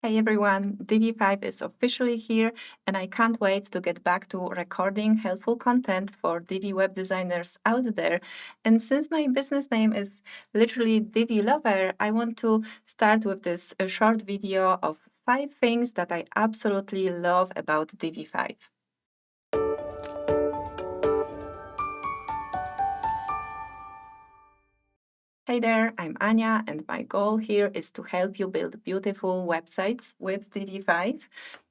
Hey everyone, Divi 5 is officially here and I can't wait to get back to recording helpful content for Divi web designers out there. And since my business name is literally Divi Lover, I want to start with this short video of 5 things that I absolutely love about Divi 5. Hey there, I'm Anya, and my goal here is to help you build beautiful websites with Divi 5.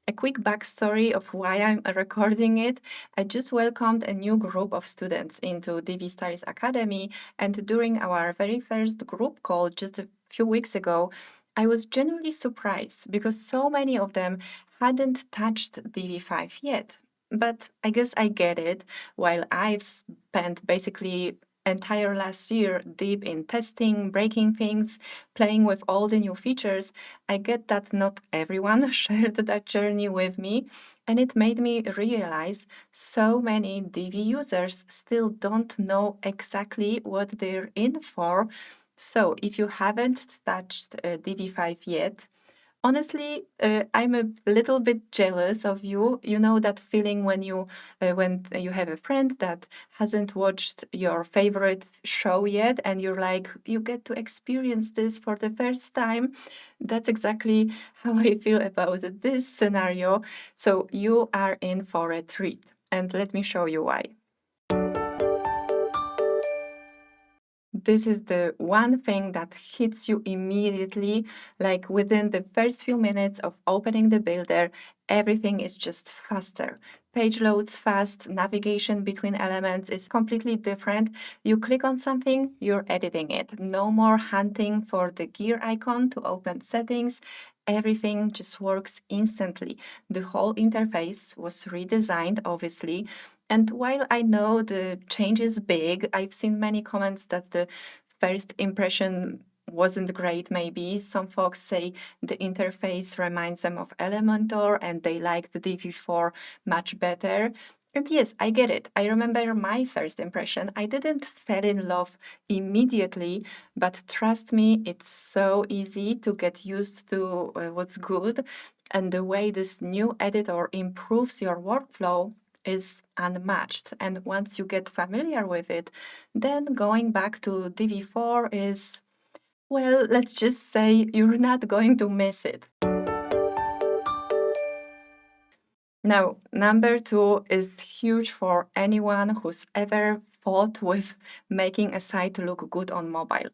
A quick backstory of why I'm recording it. I just welcomed a new group of students into Divi Stylist Academy, and during our very first group call just a few weeks ago, I was genuinely surprised because so many of them hadn't touched Divi 5 yet. But I guess I get it. While I've spent basically entire last year deep in testing, breaking things, playing with all the new features, I get that not everyone shared that journey with me, and it made me realize so many Divi users still don't know exactly what they're in for. So if you haven't touched Divi 5 yet, honestly, I'm a little bit jealous of you. You know that feeling when you have a friend that hasn't watched your favorite show yet, and you're like, you get to experience this for the first time. That's exactly how I feel about this scenario. So you are in for a treat, and let me show you why. This is the one thing that hits you immediately, like within the first few minutes of opening the builder, everything is just faster. Page loads fast, navigation between elements is completely different. You click on something, you're editing it. No more hunting for the gear icon to open settings. Everything just works instantly. The whole interface was redesigned, obviously, and while I know the change is big, I've seen many comments that the first impression wasn't great, maybe. Some folks say the interface reminds them of Elementor and they like the DV4 much better. And yes, I get it. I remember my first impression. I didn't fall in love immediately, but trust me, it's so easy to get used to what's good. And the way this new editor improves your workflow is unmatched. And once you get familiar with it, then going back to DV4 is, well, let's just say you're not going to miss it. Now, number 2 is huge for anyone who's ever fought with making a site look good on mobile.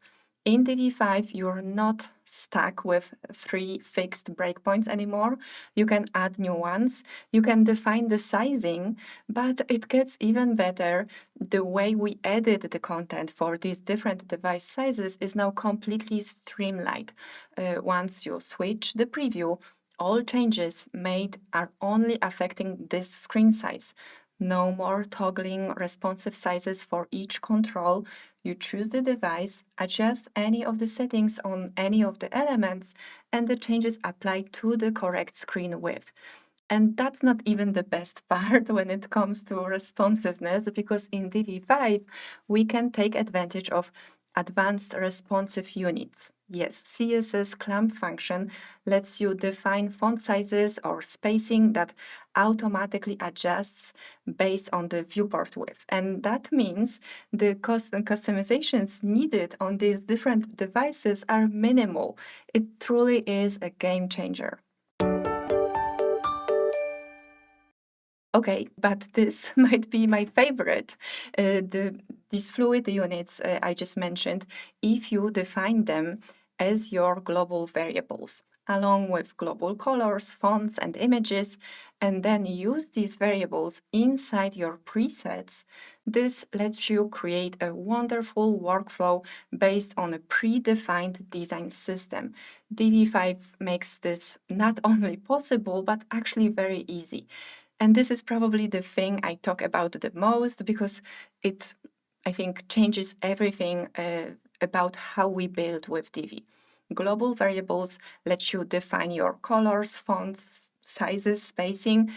In Divi 5, you're not stuck with 3 fixed breakpoints anymore. You can add new ones. You can define the sizing, but it gets even better. The way we edit the content for these different device sizes is now completely streamlined. Once you switch the preview, all changes made are only affecting this screen size. No more toggling responsive sizes for each control. You choose the device, adjust any of the settings on any of the elements, and the changes apply to the correct screen width. And that's not even the best part when it comes to responsiveness, because in Divi 5, we can take advantage of advanced responsive units. Yes, CSS clamp function lets you define font sizes or spacing that automatically adjusts based on the viewport width. And that means the cost and customizations needed on these different devices are minimal. It truly is a game changer. Okay, but this might be my favorite. These fluid units I just mentioned, if you define them as your global variables, along with global colors, fonts, and images, and then use these variables inside your presets, this lets you create a wonderful workflow based on a predefined design system. Divi5 makes this not only possible, but actually very easy. And this is probably the thing I talk about the most because it, I think, changes everything about how we build with Divi. Global variables let you define your colors, fonts, sizes, spacing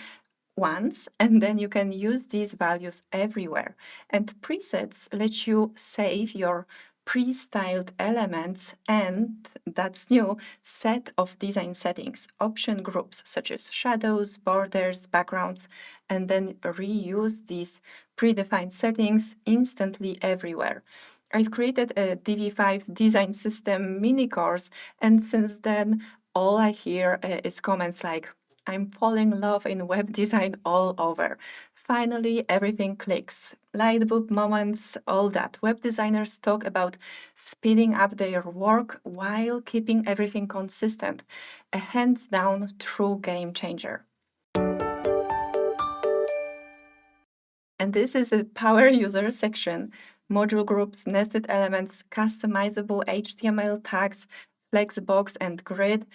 once, and then you can use these values everywhere. And presets let you save your pre-styled elements and, that's new, set of design settings, option groups such as shadows, borders, backgrounds, and then reuse these predefined settings instantly everywhere. I've created a Divi 5 design system mini course, and since then, all I hear is comments like, I'm falling in love in web design all over. Finally, everything clicks. Lightbulb moments, all that. Web designers talk about speeding up their work while keeping everything consistent. A hands down true game changer. And this is a power user section. Module groups, nested elements, customizable HTML tags, Flexbox, and grid.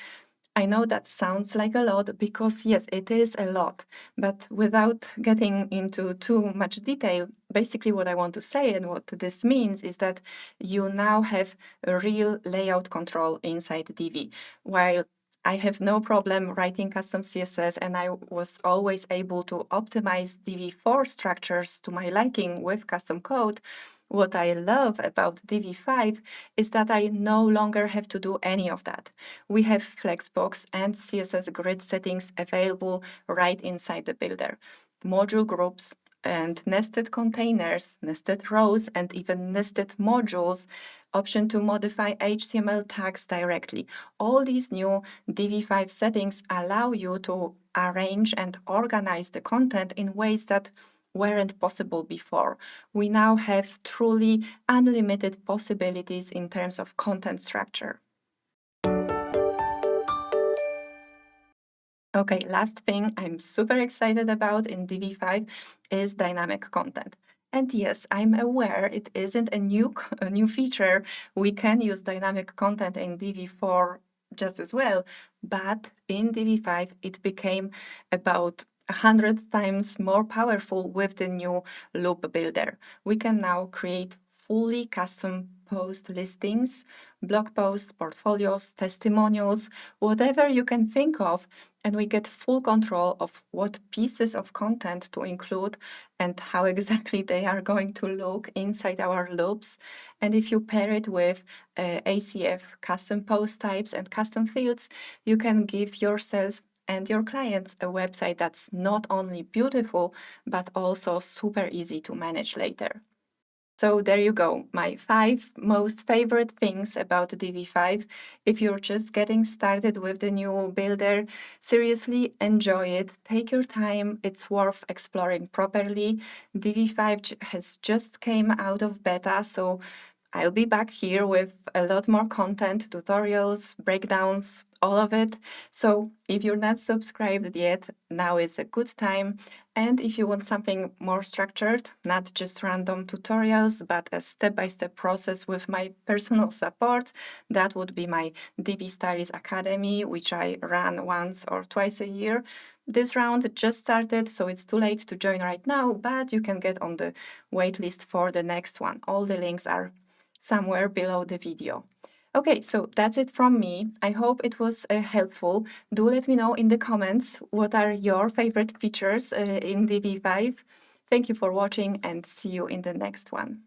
I know that sounds like a lot because, yes, it is a lot. But without getting into too much detail, basically what I want to say and what this means is that you now have a real layout control inside Divi. While I have no problem writing custom CSS, and I was always able to optimize Divi 4 structures to my liking with custom code. What I love about Divi 5 is that I no longer have to do any of that. We have Flexbox and CSS grid settings available right inside the builder. Module groups and nested containers, nested rows, and even nested modules, option to modify HTML tags directly. All these new Divi 5 settings allow you to arrange and organize the content in ways that weren't possible before. We now have truly unlimited possibilities in terms of content structure. Okay, last thing I'm super excited about in Divi 5 is dynamic content. And yes, I'm aware it isn't a new feature. We can use dynamic content in Divi 4 just as well, but in Divi 5 it became about 100 times more powerful with the new loop builder. We can now create fully custom post listings, blog posts, portfolios, testimonials, whatever you can think of, and we get full control of what pieces of content to include and how exactly they are going to look inside our loops. And if you pair it with ACF, custom post types and custom fields, you can give yourself and your clients a website that's not only beautiful, but also super easy to manage later. So there you go, my 5 most favorite things about Divi 5. If you're just getting started with the new builder, seriously enjoy it. Take your time, it's worth exploring properly. Divi 5 has just came out of beta, so I'll be back here with a lot more content, tutorials, breakdowns, all of it. So if you're not subscribed yet, now is a good time. And if you want something more structured, not just random tutorials, but a step-by-step process with my personal support, that would be my Divi Stylist Academy, which I run once or twice a year. This round just started, so it's too late to join right now, but you can get on the waitlist for the next one. All the links are somewhere below the video. Okay, so that's it from me. I hope it was helpful. Do let me know in the comments what are your favorite features in Divi 5. Thank you for watching and see you in the next one.